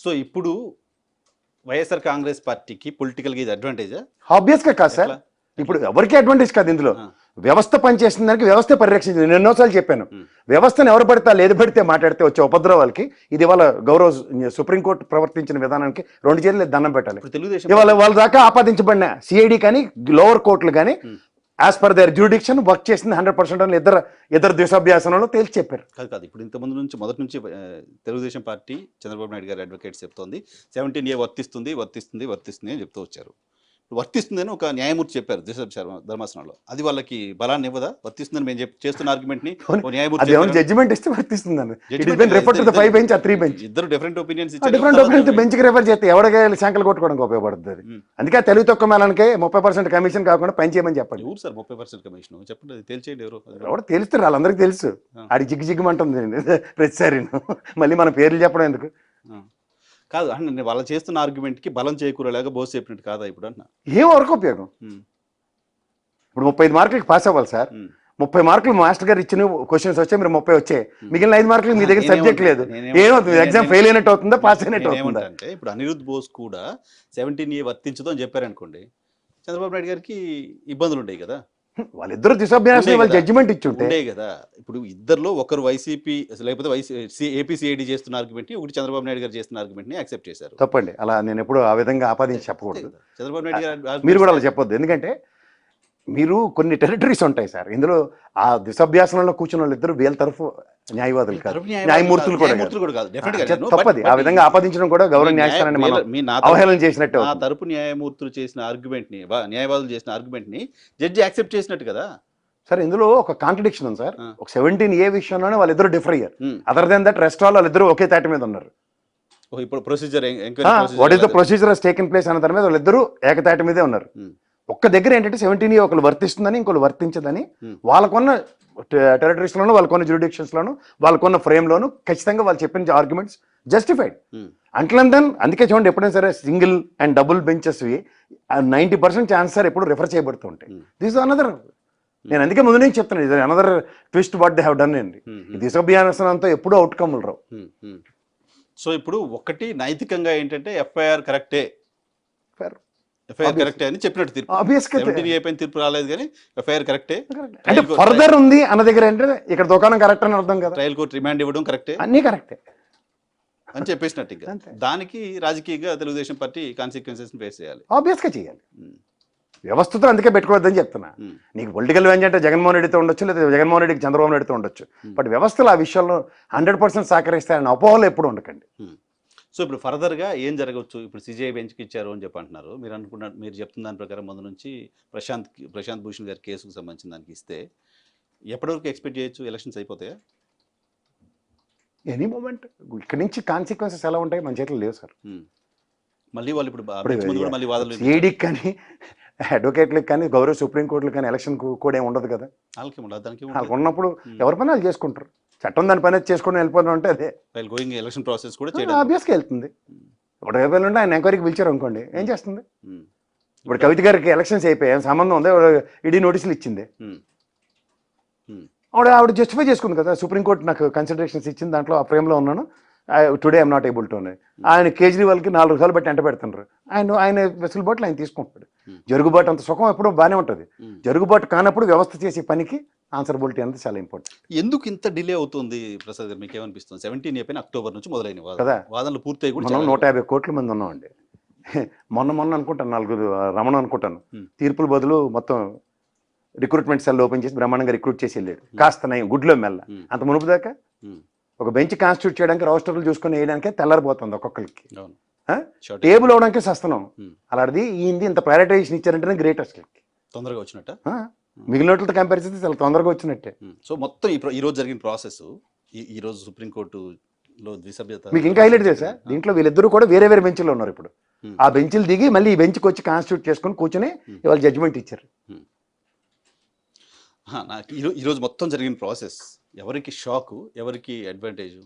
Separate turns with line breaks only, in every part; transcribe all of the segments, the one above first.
So ఇప్పుడు వైఎస్ఆర్ కాంగ్రెస్ పార్టీకి పొలిటికల్గా ఇది అడ్వాంటేజా?
ఆబ్వియస్గా కాదు సార్.
ఎట్లా?
ఇప్పుడు ఎవరికి అడ్వాంటేజ్ కాదు ఇందులో.
ఆ.
వ్యవస్థ పనిచేసిన దానికి వ్యవస్థ పరిరక్షించింది. నేను ఎన్నోసార్లు చెప్పాను, వ్యవస్థను ఎవరు పడితే ఏది పడితే మాట్లాడితే వచ్చే ఉపద్రవాలకి ఇది ఇవాళ గౌరవ సుప్రీంకోర్టు ప్రవర్తించిన విధానానికి 2 చేతులు దండం పెట్టాలి.
ఇప్పుడు తెలుగుదేశం
ఇవాళ వాళ్ళ దాకా ఆపాదించబడిన సిఐడి కానీ లోవర్ కోర్టులు కానీ as per their jurisdiction work చేసింది 100% అని ఇద్దరు ద్వేషాభ్యాసనంలో తేల్చి చెప్పారు.
కాదు ఇప్పుడు ఇంతకుముందు నుంచి మొదటి నుంచి తెలుగుదేశం పార్టీ చంద్రబాబు నాయుడు గారు అడ్వకేట్స్ చెప్తోంది 17A వర్తిస్తుంది అని చెప్తూ వచ్చారు. వర్తిస్తుందని ఒక న్యాయమూర్తి చెప్పారు ధర్మాసనంలో. అది వాళ్ళకి బలాన్ని ఇవ్వదా? వర్తిస్తుందని మేము చేస్తున్న ఆర్గ్యుమెంట్ ని న్యాయమూర్తి
జడ్జిమెంట్ ఇస్తే వర్తిస్తుందని refer to the 5 bench 3 bench
ఇద్దరు డిఫరెంట్ ఒపీనియన్స్
డిఫరెంట్ ఒపీనియన్స్ బెంచ్కి రిఫర్ చేస్తే ఎవరికి శాంకలు కొట్టుకోవడానికి ఉపయోగపడుతుంది అది. అందుకే తెలుగు తక్కువ మేళానికి 30% కమిషన్ కాకుండా పని చేయమని చెప్పండి.
ఎవరు సార్ 30% కమిషన్ చెప్పండి, అది తేల్చేయండి.
ఎవరు తెలుస్తారు, వాళ్ళందరికీ తెలుసు. అది జిగ్గుమంటుంది ప్రతిసారి. మళ్ళీ మన పేర్లు చెప్పడం ఎందుకు?
కాదు అంటే వాళ్ళు చేస్తున్న ఆర్గ్యుమెంట్కి బలం చేకూరలేక బోస్ చెప్పినట్టు కాదా ఇప్పుడు అన్న?
ఏం వరకు ఉపయోగం? ఇప్పుడు 35 మార్కులకి పాస్ అవ్వాలి సార్. 30 మార్కులు మాస్టర్ గారు ఇచ్చిన క్వశ్చన్స్ వచ్చాయి, మీరు 30 వచ్చాయి, మిగిలిన 5 మార్కులు మీ దగ్గర సబ్జెక్ట్ లేదు. ఏమవుతుంది? ఎగ్జామ్ ఫెయిల్ అయినట్టు అవుతుందా, పాస్ అయినట్టు అవుతుందా?
అంటే ఇప్పుడు అనిరుద్ధ్ బోస్ కూడా 17A వర్తించదు అని చెప్పారనుకోండి, చంద్రబాబు నాయుడు గారికి ఇబ్బందులు ఉండేవి కదా.
వాళ్ళిద్దరు దిశాభ్యాసం వాళ్ళు జడ్జిమెంట్ ఇచ్చుంటే
కదా. ఇప్పుడు ఇద్దరులో ఒకరు వైసీపీ లేకపోతే ఏపీసీఐడి చేస్తున్న ఆర్గ్యుమెంట్ ని, ఒకటి చంద్రబాబు నాయుడు గారు చేస్తున్న ఆర్గ్యుమెంట్ ని యాక్సెప్ట్ చేశారు.
తప్పండి. అలా నేను ఎప్పుడు ఆ విధంగా ఆపాదించి చెప్పకూడదు.
చంద్రబాబు నాయుడు గారు
మీరు కూడా అలా చెప్పొద్దు. ఎందుకంటే మీరు కొన్ని టెరిటరీస్ ఉంటాయి సార్. ఇందులో ఆ దిశాభ్యాసంలో కూర్చున్న వాళ్ళు ఇద్దరు వీళ్ళ తరఫు న్యాయవాదులు కాదు, న్యాయమూర్తులు కూడా కాదు. తప్పది. ఆ విధంగా ఆపాదించడం కూడా గౌరవ న్యాయస్థానాన్ని మనం అవహేళన చేసినట్టు.
ఆ తరపు న్యాయమూర్తులు చేసిన ఆర్గ్యుమెంట్ ని, న్యాయవాదులు చేసిన ఆర్గ్యుమెంట్ ని జడ్జి యాక్సెప్ట్ చేసినట్టు కదా
సార్. ఇందులో ఒక కాంట్రడిక్షన్ ఉంది సార్. ఒక 17A విషయంలోనే వాళ్ళిద్దరు డిఫర్ అయ్యారు. అదర్ దెన్ దట్ రెస్ట్ వాళ్ళిద్దరు ఒకే తాటి మీద ఉన్నారు.
ఇప్పుడు procedure
what is the procedure has taken place అన్న దాని మీద వాళ్ళిద్దరు ఏకతాటి మీదే ఉన్నారు. ఒక్క దగ్గర ఏంటంటే 17A ఒకరు వర్తిస్తుందని ఇంకోళ్ళు వర్తించదని వాళ్ళకున్న టెరిటరీస్లోను, వాళ్ళకున్న జ్యూరిడిక్షన్స్లోను, వాళ్ళకున్న ఫ్రేమ్లోను ఖచ్చితంగా వాళ్ళు చెప్పిన ఆర్గ్యుమెంట్స్ జస్టిఫైడ్. అంట్లన్ దెన్ అందుకే చూడండి, ఎప్పుడైనా సరే single and double benches 90% chance sir ఎప్పుడు రిఫర్ చేయబడుతూ ఉంటాయి. దిస్ అనదర్, నేను అందుకే ముందు నుంచి చెప్తాను, ఇది another twist what they have done అండి. ఈ దిశాభ్యాసనంతో ఎప్పుడూ అవుట్కమ్లు రావు.
సో ఇప్పుడు ఒకటి నైతికంగా ఏంటంటే ఎఫ్ఐఆర్ కరెక్టే అని చెప్పినట్టు తీర్పు. 17A పైన తీర్పు రాలేదు కానీ ఎఫ్ఐఆర్ కరెక్టే
అంటే ఫర్దర్ ఉంది అన్న దగ్గర అంటే ఇక్కడ దుకాణం కరెక్ట్ అని అర్థం కదా.
ట్రయల్ కోర్టు రిమాండ్ ఇవ్వడం కరెక్టే,
అన్ని కరెక్టే
అని చెప్పేసినట్టు. ఇంకా దానికి రాజకీయంగా తెలుగుదేశం పార్టీ కాన్సిక్వెన్సెస్ ఫేస్ చేయాలి,
ఆబ్వియస్గా చేయాలి. వ్యవస్థతో అందుకే పెట్టుకోవద్దని చెప్తున్నా. నీకు పొలిటికల్ వెంజ్ అంటే జగన్మోహన్ రెడ్డితో ఉండొచ్చు, లేదా జగన్మోహన్ రెడ్డికి చంద్రబాబు నాయుడుతో ఉండొచ్చు. బట్ వ్యవస్థలు ఆ విషయంలో 100% సహకరిస్తాయని అపోహలు ఎప్పుడు ఉండకండి.
సో ఇప్పుడు ఫర్దర్గా ఏం జరగవచ్చు? ఇప్పుడు సిజేఐ బెంచ్కి ఇచ్చారు అని చెప్పి అంటున్నారు. మీరు చెప్తున్న దాని ప్రకారం ముందు నుంచి ప్రశాంత్ భూషణ్ గారి కేసుకు సంబంధించిన దానికి ఇస్తే ఎప్పటివరకు ఎక్స్పెక్ట్ చేయొచ్చు? ఎలక్షన్స్ అయిపోతాయా?
Any moment. ఇక్కడ నుంచి కాన్సిక్వెన్సెస్ ఎలా ఉంటాయి మన చేతులు లేవు సార్.
మళ్ళీ వాళ్ళు ఇప్పుడు మళ్ళీ వాదనలు
ఈడీకి కానీ అడ్వకేట్లకు కానీ గౌరవ సుప్రీంకోర్టులకు కానీ ఎలక్షన్ కూడా ఏమి ఉండదు కదా. వాళ్ళకి ఉన్నప్పుడు ఎవరి పని వాళ్ళు చేసుకుంటారు. చట్టం దాని పని చేసుకుని వెళ్ళిపోవడం అంటే అదే
ఎలక్షన్ ప్రాసెస్ కూడా
ఆబ్వియస్గా వెళ్తుంది. ఇప్పుడు రేపు ఉంటే ఆయన ఎంక్వైరీకి పిలిచారు అనుకోండి, ఏం చేస్తుంది? ఇప్పుడు కవిత గారికి ఎలక్షన్స్ అయిపోయాయి, సంబంధం ఉంది, ఈడీ నోటీసులు ఇచ్చింది, ఆవిడ జస్టిఫై చేసుకుంది కదా. సుప్రీంకోర్టు నాకు కన్సిడరేషన్స్ ఇచ్చింది, దాంట్లో ఆ ఫ్రేమ్లో ఉన్నాను, today I'm not able to ఉన్నాయి. ఆయన కేజ్రీవాల్కి 4 రూపాయలు బట్టి ఎంట పెడుతున్నారు. ఆయన వెసులుబాట్లు ఆయన తీసుకుంటాడు. జరుగుబాటు అంత సుఖం ఎప్పుడూ బాగానే ఉంటుంది. జరుగుబాటు కానప్పుడు వ్యవస్థ చేసే పనికి ఆన్సరబిలిటీ అనేది చాలా ఇంపార్టెంట్.
ఎందుకు ఇంత డిలే అవుతుంది ప్రసాద్ గారు? మీకు ఏమనిపిస్తుంది? 17A పైన అక్టోబర్ నుంచి మొదలైన వాదనలు పూర్తయి కూడా
మనం 150 కోట్ల మంది ఉన్నామండి. మొన్న అనుకుంటాను 4 రమణ అనుకుంటాను తీర్పుల బదులు మొత్తం రిక్రూట్మెంట్ సెల్ ఓపెన్ చేసి బ్రహ్మాండంగా రిక్రూట్ చేసి వెళ్ళాడు. కాస్త నయం గుడ్లో మెల్ల. అంత మునుపు దాకా ఒక బెంచ్ కాన్స్టిట్యూట్ చేయడానికి రోస్టర్లు చూసుకొని వేయడానికే తెల్లారిపోతుంది ఒక్కొక్కరికి. టేబుల్ అవడానికే సస్తనం. అలాంటిది ఈయనది ఇంత ప్రయారిటైజేషన్ ఇచ్చారంటేనే గ్రేట్. అసలు
తొందరగా వచ్చినట్ట,
మిగిలినట్లతో కంపేర్ చేస్తే చాలా తొందరగా వచ్చినట్టే.
సో మొత్తం ఈ రోజు జరిగిన ప్రాసెస్, ఈ రోజు సుప్రీంకోర్టులో ద్విసభ్యత
మీకు ఇంకా హైలైట్ చేసా. దీంట్లో వీళ్ళిద్దరూ కూడా వేరే వేరే బెంచ్లో ఉన్నారు. ఇప్పుడు ఆ బెంచ్లు దిగి మళ్ళీ ఈ బెంచ్కి వచ్చి కాన్స్టిట్యూట్ చేసుకొని కూర్చొని ఇవాళ జడ్జిమెంట్ ఇచ్చారు.
నాకు ఈరోజు మొత్తం జరిగిన ప్రాసెస్ ఎవరికి షాక్, ఎవరికి అడ్వాంటేజ్?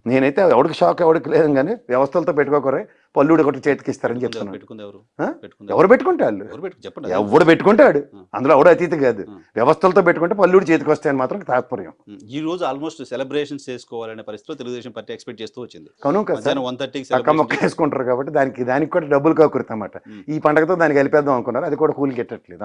నేనైతే ఎవరికి షాక్ ఎవరికి లేదు కానీ వ్యవస్థలతో పెట్టుకోకరే పల్లుడు ఒకటి చేతికి ఇస్తారని చెప్తున్నాను.
పెట్టుకుంది ఎవరు?
ఆ?
పెట్టుకుంది
ఎవరు పెట్టుకుంటే వాళ్ళు,
ఎవరు చెప్పండి.
ఎవడు పెట్టుకుంటాడు,
ఆ.
అందులో ఎవడు అతీతి కాదు.
ఆ.
వ్యవస్థలతో పెట్టుకుంటే పల్లుడు చేతికి వస్తాయని మాత్రం తాత్పర్యం.
ఈ రోజు ఆల్మోస్ట్ సెలబ్రేషన్స్ చేసుకోవాలనే పరిస్థితిలో తెలుగుదేశం పార్టీ ఎక్స్పెక్ట్ చేస్తూ వచ్చింది.
కనుక సార్
మధ్యాహ్నం 1:30కి
పక్క మొక్క వేసుకుంటారు కాబట్టి దానికి కూడా డబ్బులు కాకూడదు అన్నమాట. ఈ పండగతో దానికి కలిపేద్దాం అనుకున్నారు, అది కూడా కూలికి ఎట్టట్లేదు.